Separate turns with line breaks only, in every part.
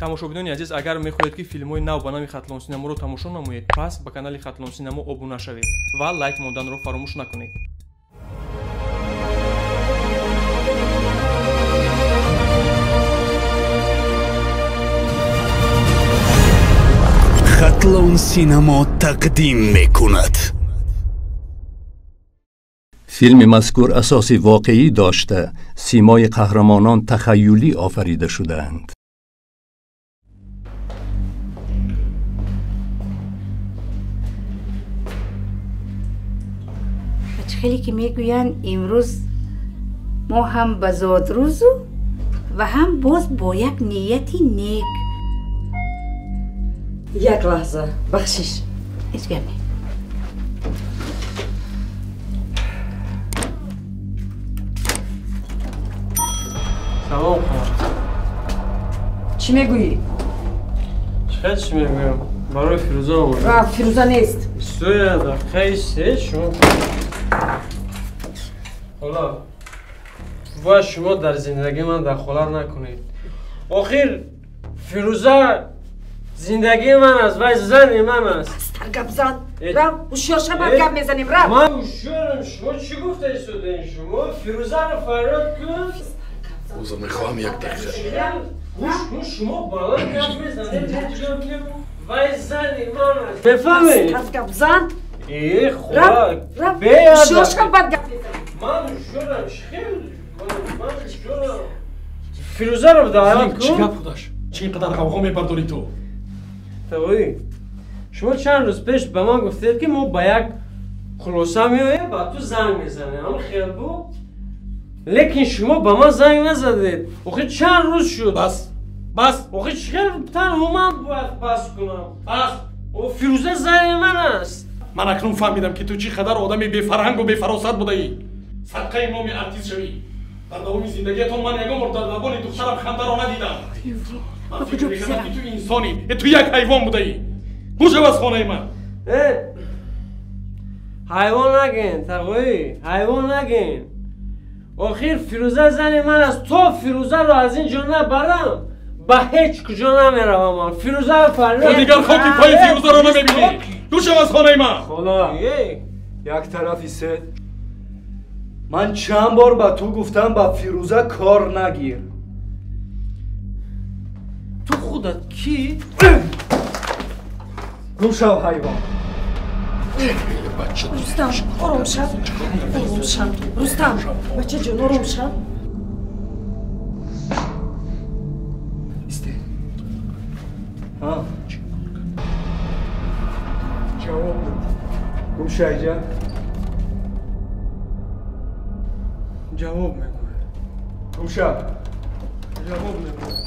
тамошобинони азиз, агар мехоҳед ки филмҳои нав ба нави Хатлон Синаморо тамошо намоед, пас ба канали Хатлон Синамо обуна шавед ва лайк монданро фаромӯш накунед.
Хатлон Синамо тақдим мекунад. فیلم مذکور اساسی واقعی داشته، سیمای قهرمانان تخیلی آفریده شده‌اند.
خیلی که میگوین امروز ما هم به زادروزو و هم باز با یک نیتی نیک.
یک لحظه بخشش.
اسکمی.
سلام خواهر.
چی میگویی؟
چی میگویم؟ برای فیروزه آمده.
را فیروزه نیست.
سویا در خیلی شما. حالا باید شما در زندگی من دخالت نکنید. آخر فیروزه زندگی من است و زن من است.
گپ زن. را هوشیار شو بعد گپ میزنیم را.
من هوشیارم. شما چی گفته ایستادین شما؟ فیروزه رو فریاد کن.
اوزا میخوام یک دقیقه.
شما بالا گپ میزنید. وای زن من است. بفهمید.
گپ زن.
ای خدا.
بیاد. هوشیار شو بعد گپ میزنیم.
من هوشیارم. من هوشیارم. فیروزه رو دعوت کن.
چی گپ بودش؟ چی اینقدر غوغا میبرداری تو؟
توی شما چند روز پیش به من گفتید که ما با یک خلاصه میاییم با تو زنگ میزنیم. اما خیال بود. لیکن شما به من زنگ نزدید. آخه چند روز شد. بس. آخه چقدر تنها من باید بس کنم. بس. او فیروزه زن من است.
من اکنون فهمیدم که تو چی قدر آدمی بی فرهنگ و بی فراست بوده ای. صدقه نام ارتیست شوی. در دوام زندگیتون من یگام در لبان دخترم خنده را ندیدم. من فکر میکنم که تو انسانی، تو یک حیوان بوده ای. گوش از خانه من.
حیوان نگین تقوی. حیوان نگین. آخر فیروزه زن من است. تو فیروزه رو از اینجا نبرم به هیچ کجا نمیروم. من فیروزه رو فریاد.
تو دیگر خاکی پای فیروزه رو نمیبینی. گوش از خانه من.
خدا یک طرفی سد. من چند بار به تو گفتم با فیروزه کار نگیر.
تو خودت کی؟
گم شو حیوان.
رستم آرام شو. رستم بچه جون آرام شو.
ها جواب گم شو اینجا.
جواب میگوه.
گم شو.
جواب میگوه.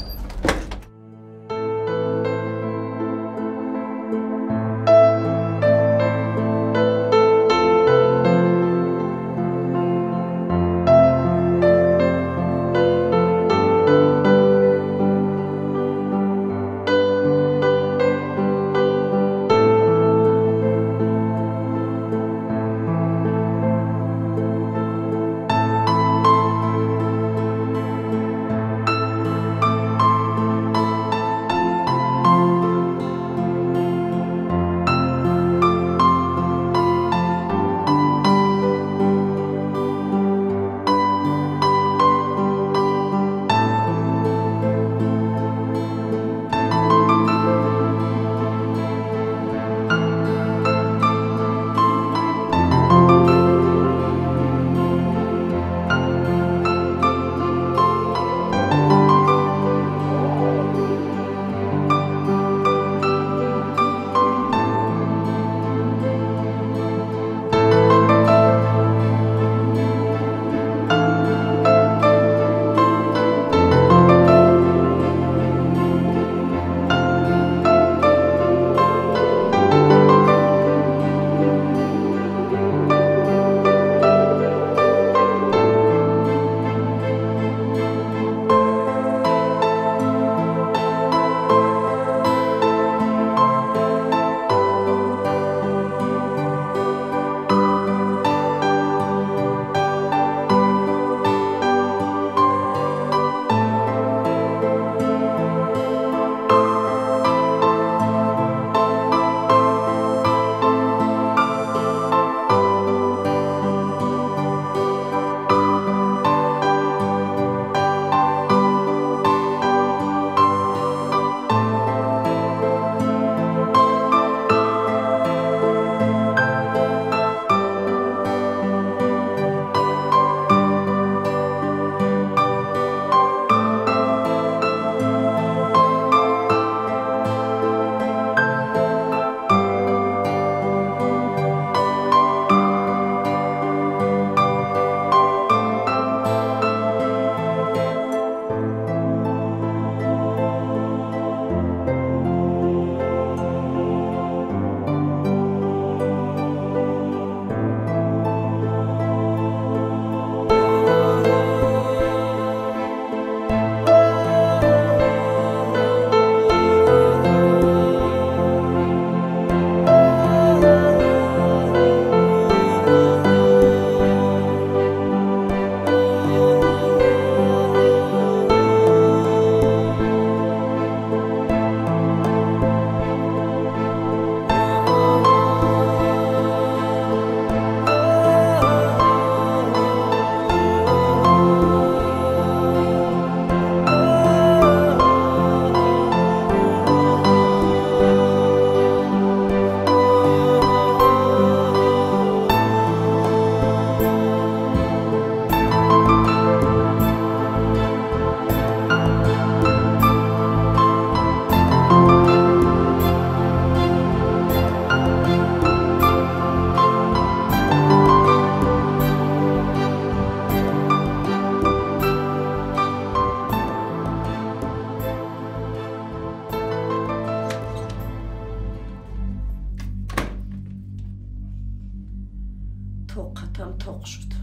توق شد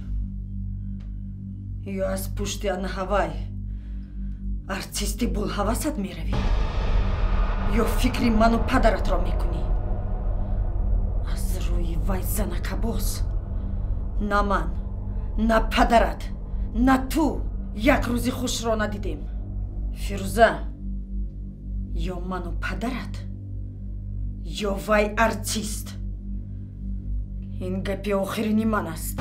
یا از پشت آن هوای ارتیستی بول حواست میروی یا فکری منو پدرت را میکنی از روی وای زنک باز نه من نه پدرت نه تو یک روزی خوش را ندیدیم فیروزه یا منو پدرت یا وای ارتیست این گپی آخرینی من است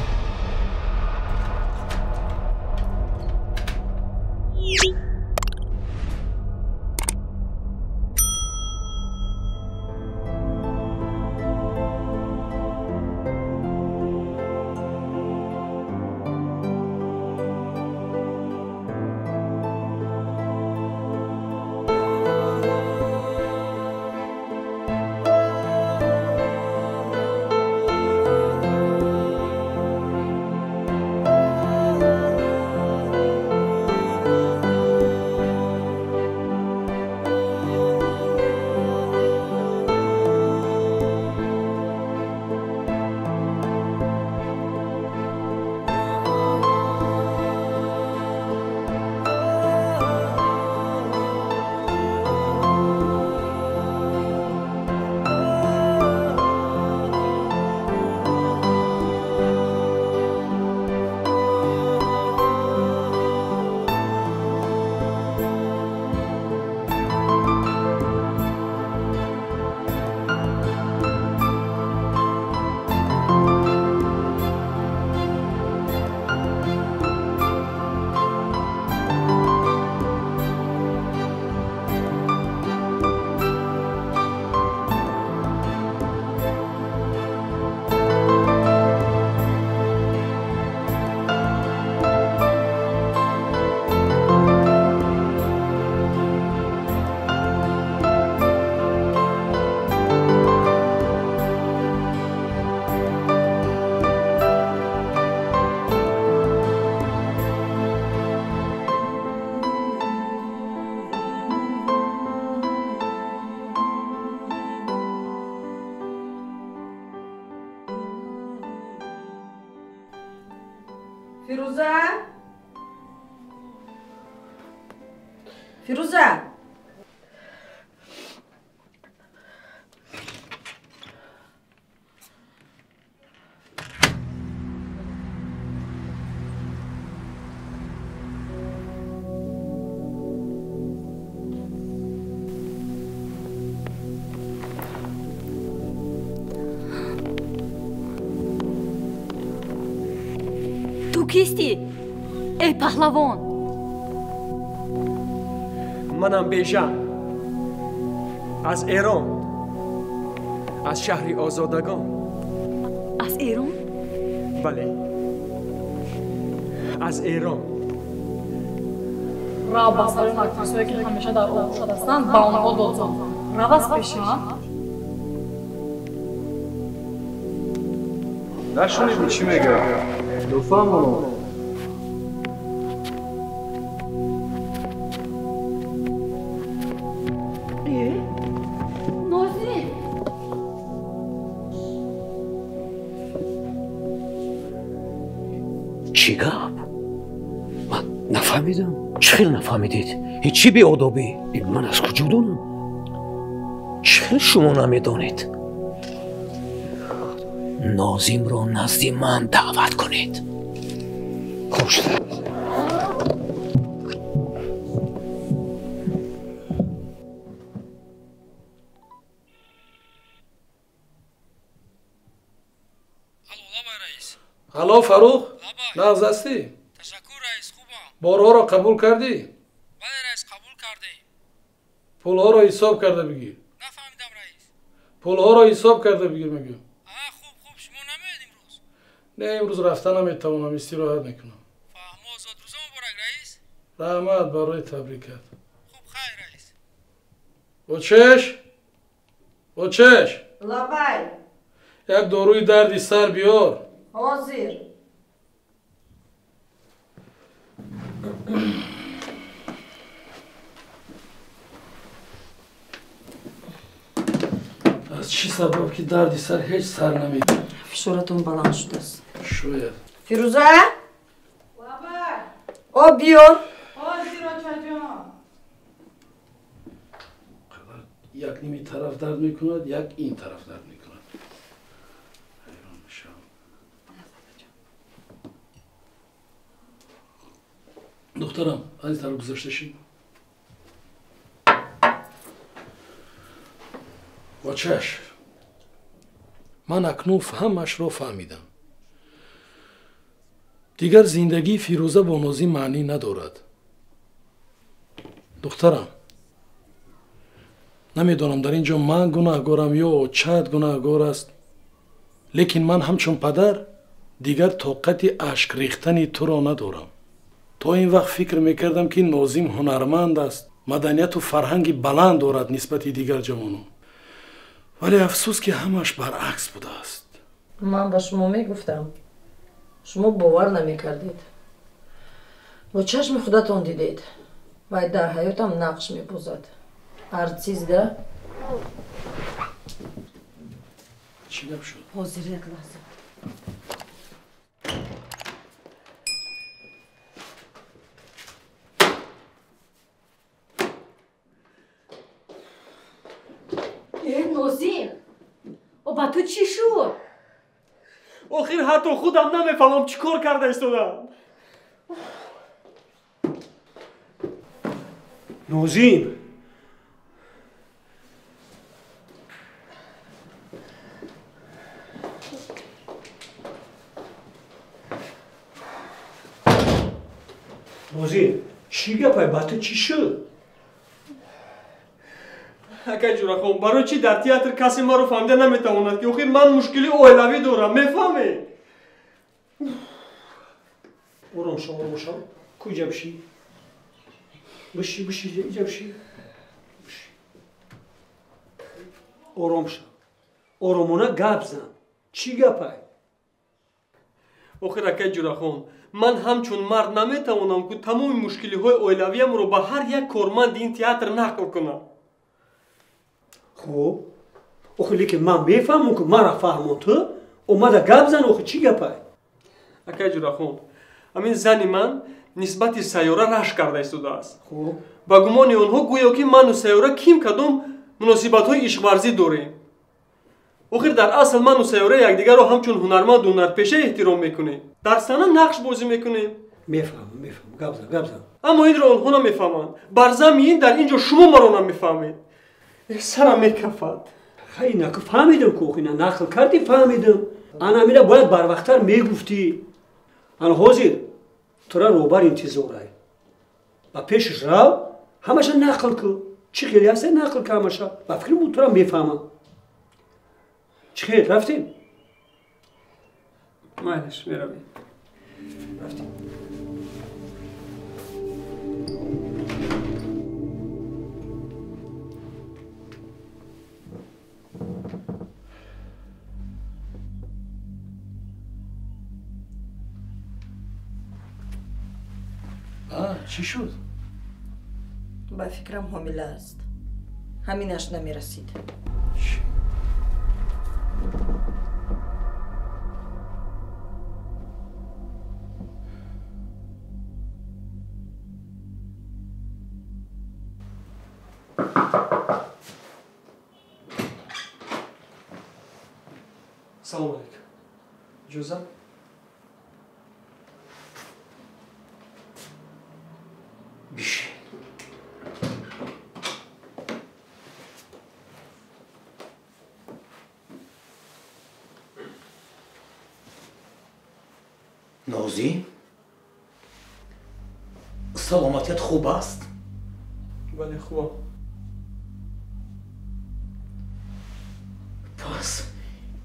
فیروزه
تو کیستی؟ ای پهلوان
منم بیژن از ایران از شهری آزادگان
از ایران؟
بله از ایران
را با سر نکتیسوی که همیشه در آب شده هستند با آنها دوزان را از پیشان
نشونیدی چی میگه؟ دوفامونو
چی گپ؟ من نفهمیدم. چه خیلی نفهمیدید؟ این چی بیادابی؟ من از کجا دونم؟ چه خیلی شما نمیدانید؟ نازیم را نزد من دعوت کنید. خوب شده.
الو فاروق نغز هستی؟
تشکر رئیس خوبم.
بارها را قبول کردی؟
بله رئیس قبول کردیم.
پولها را حساب کرده بگیر.
نفهمیدم رئیس.
پولها را حساب کرده بگیر میگم.
خوب شما نمیاد امروز؟
نه امروز رفتن نمیتوانم استراحت میکنم.
فهم آزاد روز مبارک رئیس.
رحمت برای تبریکت.
خوب خیر رئیس.
بچش
لابای
یک داروی دردی سر بیار.
حاضر.
از چی سبب که دردی سر هیچ سر نمیده؟
فشارتون بلند شده است.
شاید.
فیروزه آب بیار.
یک نیمی طرف درد میکند یک این طرف درد میکند. حیران میشم. دخترم از این طرف گذاشته شیم. و چش من اکنون همش رو فهمیدم. دیگر زندگی فیروزه با نازی معنی ندارد. دخترم نمیدونم در اینجا من گناهگارم یا چت گناهگار است، لیکن من همچون پدر دیگر طاقت اشک ریختن تو را ندارم. تا این وقت فکر میکردم که نازیم هنرمند است، مدنیت و فرهنگی بلند دارد نسبت دیگر جوانان، ولی افسوس که همش برعکس بوده است.
من با شما میگفتم، شما باور نمیکردید. با چشم خودتان دیدید و در حیاتم نقش میپوزد. ارتیست ده
چی گپ شد؟
حاضر یک لحظه.
نازیم و با تو چی شد؟
آخر حتی خودم نمیفهمم چی کار کرده ایستادم.
نازیم نازیم چی گپه؟ با تو چی شد؟
اکای جورخون برای چی در تئاتر کسی ما رو فهمیده نمیتواند که آخر من مشکلی اوهلوی دارم، میفهمی؟
آرام شو آرام شو. کجا بشی؟ بشی اینجا بشی. آرام شو. آرامانه گپ زن. چی گپه؟
آخر اکای جورخون من همچون مرد نمیتوانم که تمام مشکلی های اوهلویم رو به هر یک کارمند این تئاتر نقل کنم.
خب آخه لیکن من میفهمم که مرا فهمون تو اومده گپ زن. آخه چی گپه؟
اکای جورخون همین زنی من نسبت سیاره رشک کرده ایستاده است.
خب
با گمان آنها گویا که من و سیاره کیم کدام مناسبت های عشق ورزی داریم. آخر در اصل من و سیاره یکدیگر رو همچون هنرمند و هنرپیشه احترام میکنیم، در صحنه نقش بازی میکنیم.
میفهمم گپ زن.
اما این را آنها نمیفهمند. بر زمین در اینجا شما مرا نمیفهمید. سرم میکفد.
خیلی نه که فهمیدم که اینا نقل کردی فهمیدم. انا میره باید بر وقتتر میگفتی. انا حاضر تو را روبر انتظاره و پیشش رو همش نقل که چی خیلی هسته نقل که همش و فکر بود تو را میفهمم. چی خیلی رفتیم؟
مایلش میرویم. رفتیم.
چی شد؟
با فکرم حامله است. همینش نمیرسید.
سلام علیکم. جوزا؟
بیشه نازی سلامتیت خوب است؟
بله خوبم.
پس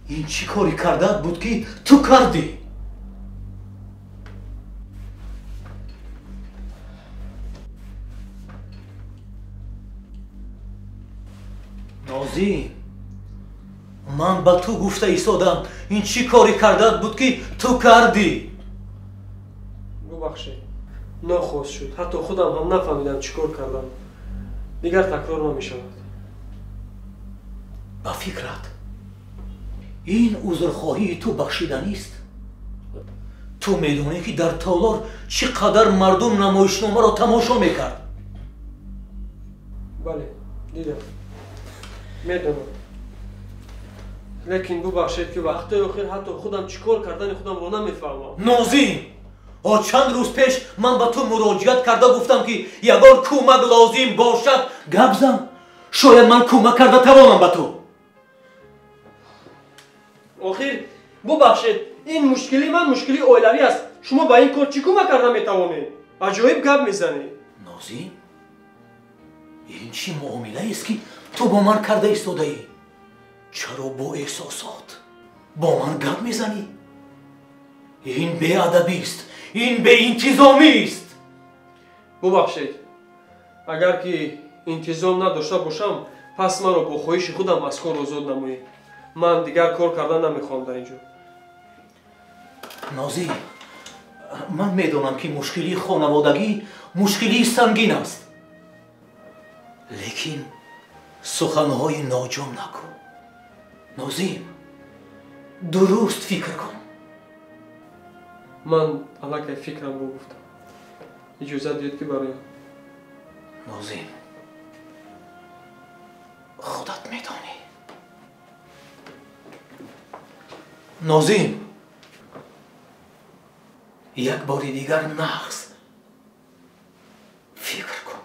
این چی کاری کرده بود که تو کردی؟ نازی من با تو گفته ایستادم این چی کاری کرده بود که تو کردی؟
ببخشید ناخوش شد. حتی خودم هم نفهمیدم چی کار کردم. دیگر تکرار نمی شود.
با فکرت این عذرخواهی تو بخشیدنی است.
تو میدونی که در تالار چقدر مردم نمایشنامه را تماشا میکرد؟
بله دیدم میدونم لیکن ببخشید که وقتی آخر حتی خودم چیکار کردن خودم رو نمیفهمم.
نازیم چند روز پیش من به تو مراجعت کرده گفتم که یگان کمک لازم باشد گپ زن. شاید من کمک کرده توانم به تو.
آخر ببخشید این مشکلی من مشکلی اویلوی است. شما با این کار چی کمک کرده میتوانید؟ عجایب گپ میزنید.
نازیم این چی معامله است که تو با من کرده ایستاده ای؟ چرا با احساسات با من گپ میزنی؟ این بی ادبی است. این بی انتظامی است.
ببخشید اگر که انتظام نداشته باشم پس من رو با خواهش خودم از کار آزاد نمایید. من دیگر کار کردن نمیخوام در اینجا.
نازیم من میدونم که مشکلی خانوادگی مشکلی سنگین است، لیکن سخنهای ناجام نکن. نازیم درست فکر کن.
من علاقه فکرم رو گفتم. اجازه دید که برایم.
نازیم خودت میدانی. نازیم یک بار دیگر نقص فکر کن.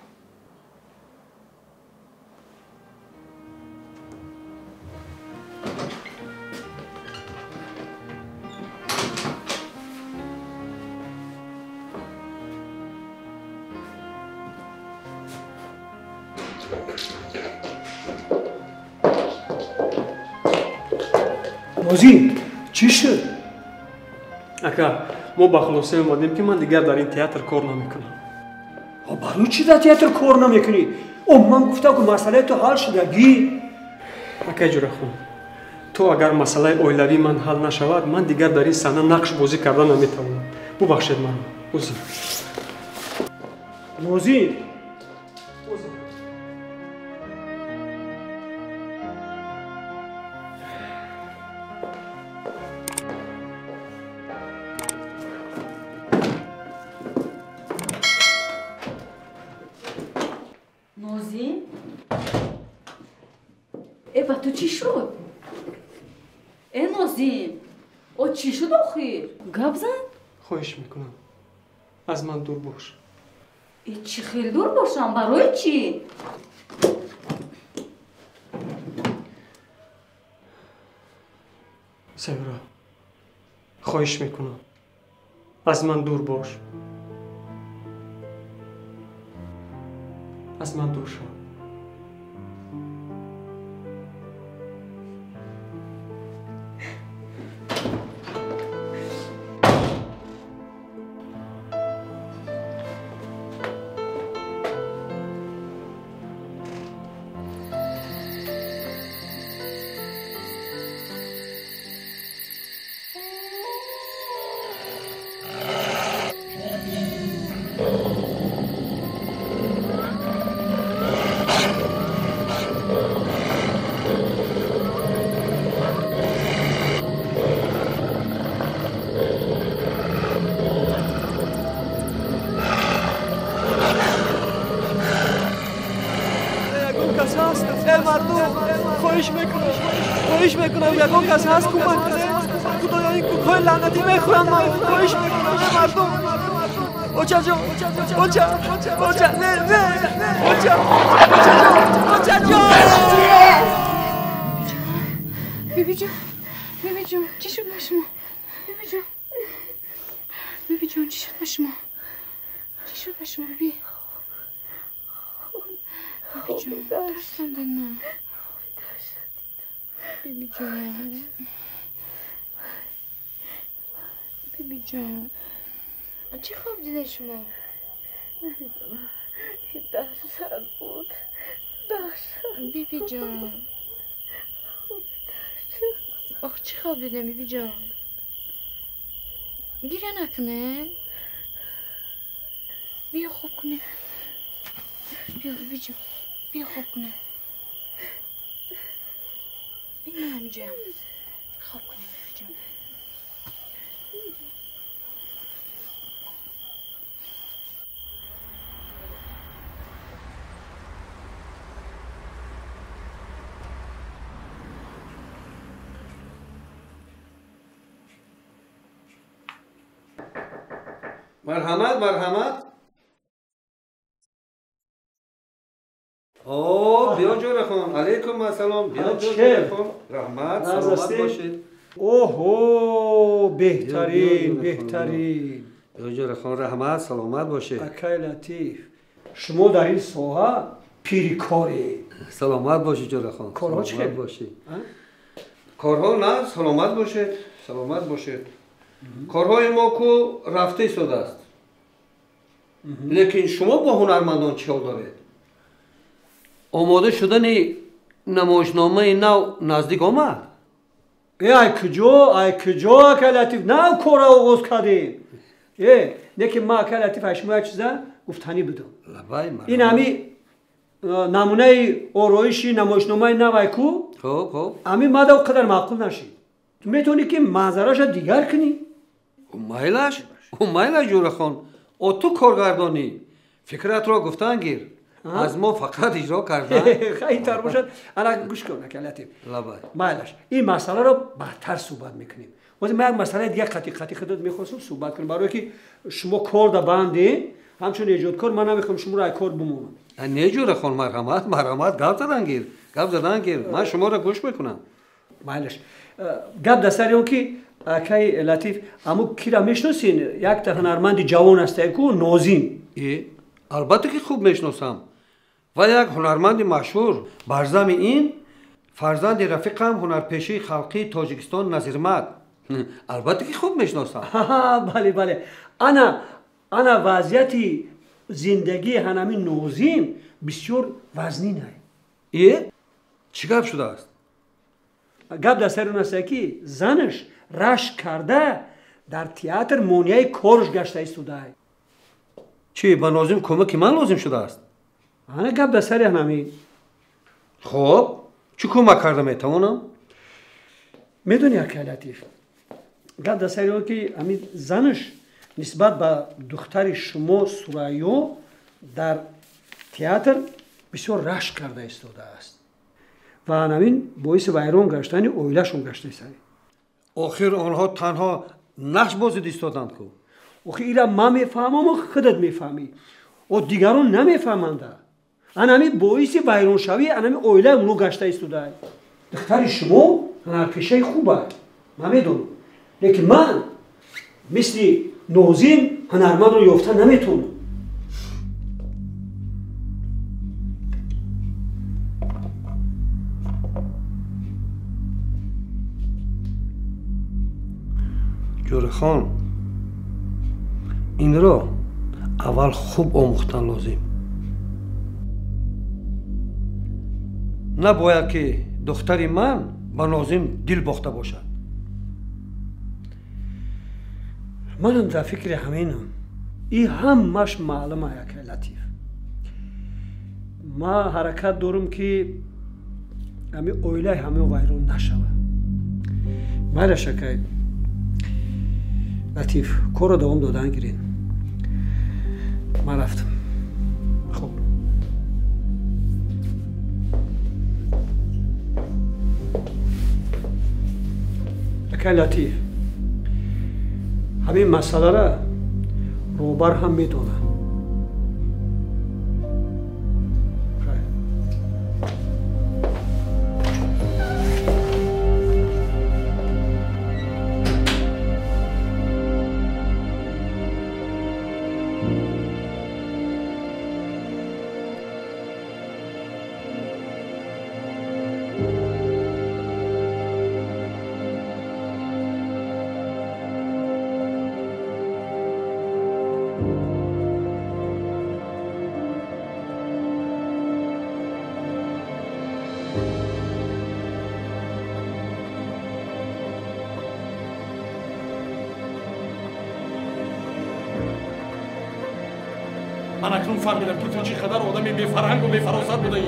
نازیم چی شد؟
اکا ما با خلاصه اومدیم که من دیگر در این تئاتر کار نمیکنم.
برای چی در تئاتر کار نمیکنی؟ من گفتم که مسئله تو حل شدگی.
اکا جوره خون تو اگر مسئله اویلوی من حل نشود من دیگر در این صحنه نقش بازی کردن نمیتوانم. ببخشید من عذر.
نازیم
نازیم با تو چی شد؟ نازیم چی شد آخیر؟ گپ زن؟
خواهش میکنم از من دور باش.
چی خیلی دور باشم؟ برای چی؟
سیورا خواهش میکنم از من دور باش. از من دور شو.
خواهش میکنم یکان کس هست کمک کنه. خدایا این کوکای لعنتی میخورن من. خواهش میکنم مردم. اوچا جان اوچا نه اوچا جان.
بیبی جان چی شد با شما؟ بیبی جان چی شد با شما؟ بیبی جان ترسندن نه. بیبی جان چی خواب دیده شما؟
داشتن بود
بیبی جان چی خواب دیدن بیبی جان؟ گیره نکنه بیا خواب کنه. بیا بیبی جان بیا خواب کنه. بیا همجا خواب کنه بیبی جان.
مرحمت مرحمت. اوه بیا جور خان. علیکم السلام. بیا جور خان. رحمت سلامت باشید.
اوه بهترین بهترین.
بیا جور خان رحمت سلامت باشید.
اکای لطیف. شما در این ساحه پیریکاری.
سلامت باشید جور خان.
کارها چیه؟
سلامت باشید. کارها نه سلامت باشید. سلامت باشید. کارهای ما کو رفته شده است. لیکن شما با هنرمندان چه دارید؟ آماده شدن نمایشنامه نو نزدیک آمد؟
ای کجا اکای لطیف نه کار آغاز کردیم. نه که ما اکای لطیف هشمه چیزه گفتنی بدم. این همی نمونه آرایشی نمایشنامه نو کو
خب
همی ماده و قدر معقول نشید. تو میتونی که منظرش دیگر کنی؟
مایلش جور خان. او تو کارگردانی فکرت را گفتن گیر. از ما فقط اجرا کردن.
خیلی تر باشد. الان گوش کن اکای لطیف. مایلش این مسئله را بعدتر صحبت میکنیم. واسه من یک مسئله دیگه قطعی خودت میخواستم صحبت کنم برای که شما کار دا بندی همچون ایجادکار من نمیخوام شما را کار بمونم.
نه جور خان مرحمت گپ زدن گیر. من شما را گوش میکنم.
مایلش گپ دستری اون که اکای لطیف امو کی را میشناسین؟ یک تا هنرمند جوان است کو نازین.
البته که خوب میشناسم. و یک هنرمند مشهور برزم این فرزند رفیقم هنرپیشه خلقی تاجیکستان نظیرمد. البته که خوب میشناسم.
بله انا وضعیت زندگی هنمی نازین بسیار وزنین است.
چی گپ شده است؟
گپ دستر اون است که زنش رشک کرده در تئاتر مونیای کارش گشته ایستاده.
چی با نازیم کمک من لازم شده است؟
انا گپ دستر هنمی.
خب چی کمک کرده میتوانم؟
میدونی اکای لطیف گپ دستر اون که همین زنش نسبت به دختر شما سریا در تئاتر بسیار رشک کرده ایستاده است و همین باعث ویران گشتن اویلشون گشته است.
آخر آنها تنها نقش بازی ایستادند کو.
آخه ایرا من میفهمم و خودت میفهمی و دیگران نمیفهمند. همین باعث ویران شوی همین اویله اونو گشته ایستاده. دختر شما هنرپیشه خوبه من میدونم لیکن من مثل نازین هنرمند رو یافته نمیتونم.
جور خان این را اول خوب آموختن لازم. نباید که دختر من با نازم دل باخته باشد.
منم در فکر همینم. این همش معلومه اکای لطیف. ما حرکت دارم که همه اویله همه ویران نشوه. مایلش اکای لطیف کار رو دوام دادن گیرین. من رفتم. خب اکای لطیف همین مسئله را روبر هم میدونه.
من اکنون فهمیدم که تو چی قدر آدمی بی‌فرهنگ و بی‌فراست بودی.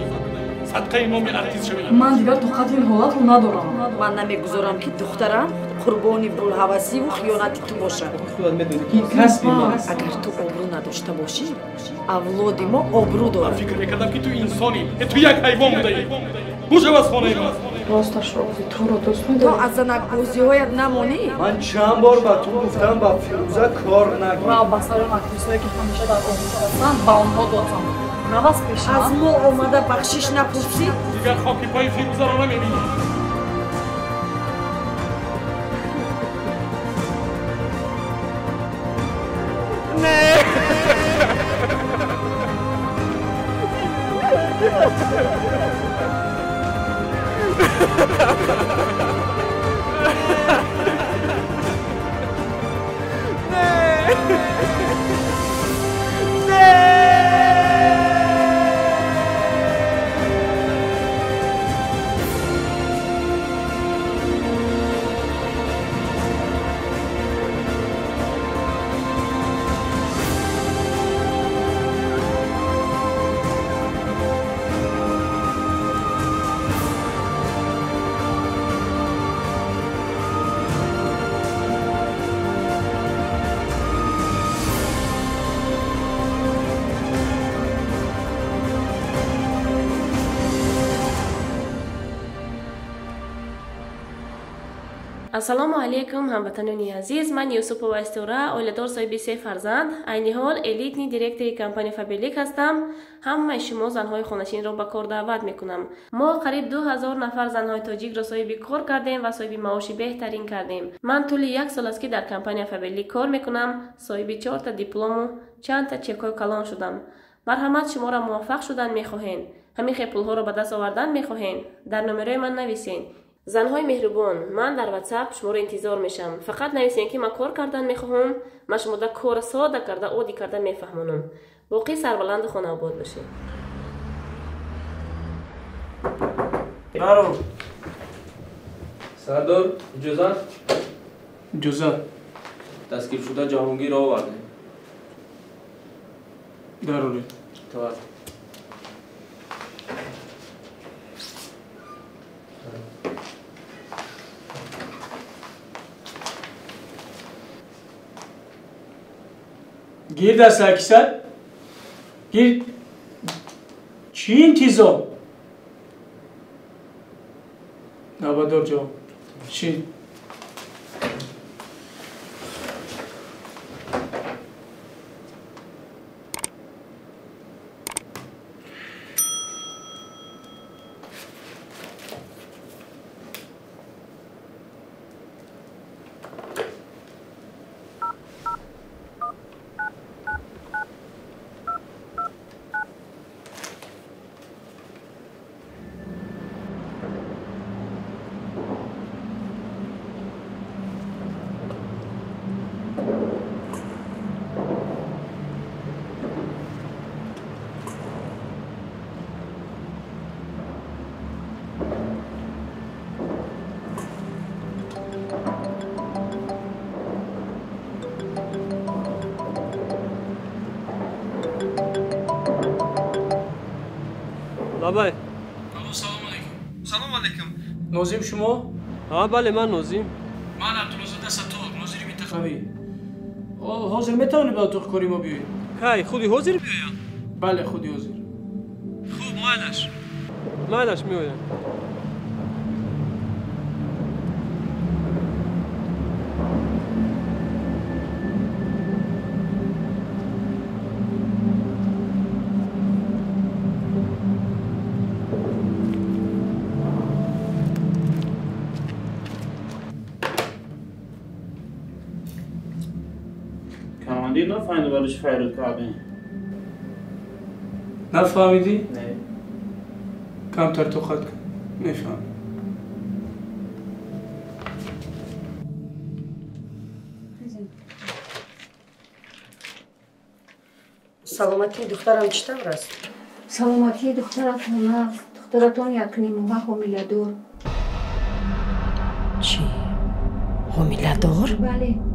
صدقه نام ارتیست شوی.
من دیگر طاقت این حالت رو ندارم.
من نمیگذارم که دخترم قربانی بولهوسی و خیانت تو باشه.
خودت میدونی که این کسب ما
اگر تو آبرو نداشته باشی اولاد ما آبرو داره.
من فکر میکردم که تو انسانی تو یک حیوان بودی. بوش از خانه ما.
راستش روزی تو رو دوست
تو
می‌دارم.
از زنک‌بازی‌هایت نمانی؟
من چند بار به تو گفتم با فیروزه کار نگیر.
من با سر مکتوسایی که همیشه در آغوش هستن با آنها دادم. نواز پیش
از ما آمده بخشش نپرسی؟
دیگر خاک پای فیروزه رو نمی‌بینی.
نه
ассалому алайкум ҳамватанони азиз, ман Юсупова Истора, оиладор соҳиби 3 фарзанд, айни ҳол элитни директори компания Фаберлик ҳастам. ҳамаи шумо занҳои хонашинро ба кор даъват мекунам. мо қариб 2000 нафар занҳои тоҷикро соҳиби кор кардем ва соҳиби маоши беҳтарин кардем. ман тӯли 1 сол аст ки дар компания Фаберлик кор мекунам, соҳиби 4 та диплому, чанд та чекҳои калон шудам. марҳамат, шуморо муваффақ шудан мехоҳем, ҳамин пулҳоро ба даст овардан мехоҳем, дар номерои ман нависен. занҳои меҳрубон, ман дар WhatsApp шуморо интизор мешам. фақат нависен ки ман кор кардан мехоҳам, ман шумода кора сода карда одӣ карда мефаҳмонам. боқӣ сарбаланду хонаобод бошед.
Баро. Сардор, иҷозат?
Иҷозат.
Дастгиршуда ҷаҳонгирро овардем.
Дароред.
Тавад.
گیر دست اکیسد گیر چی انتظام نبادار جواب چی
Бабай.
Алло, салом алейкум. Салом алейкум.
نوزیم شما؟
بله من نوزیم.
من عبدالعزیز ستار، ناظر منطقوی.
حاضر میتونی به اتاق کاری ما بیایی؟
کی خودی حاضر بیایم؟
بله خودی حاضر.
خوب مایلش.
مایلش میایم.
کماندیر نفهمیده برایش فیروز کردیم.
نفهمیدی؟
نه.
کمتر تو خط کن. نفهم.
سلامتی دخترم چطور است؟
سلامتی دخترتون است. دخترتون یک نیمه حامله دار.
چی؟ حامله دار؟
بله.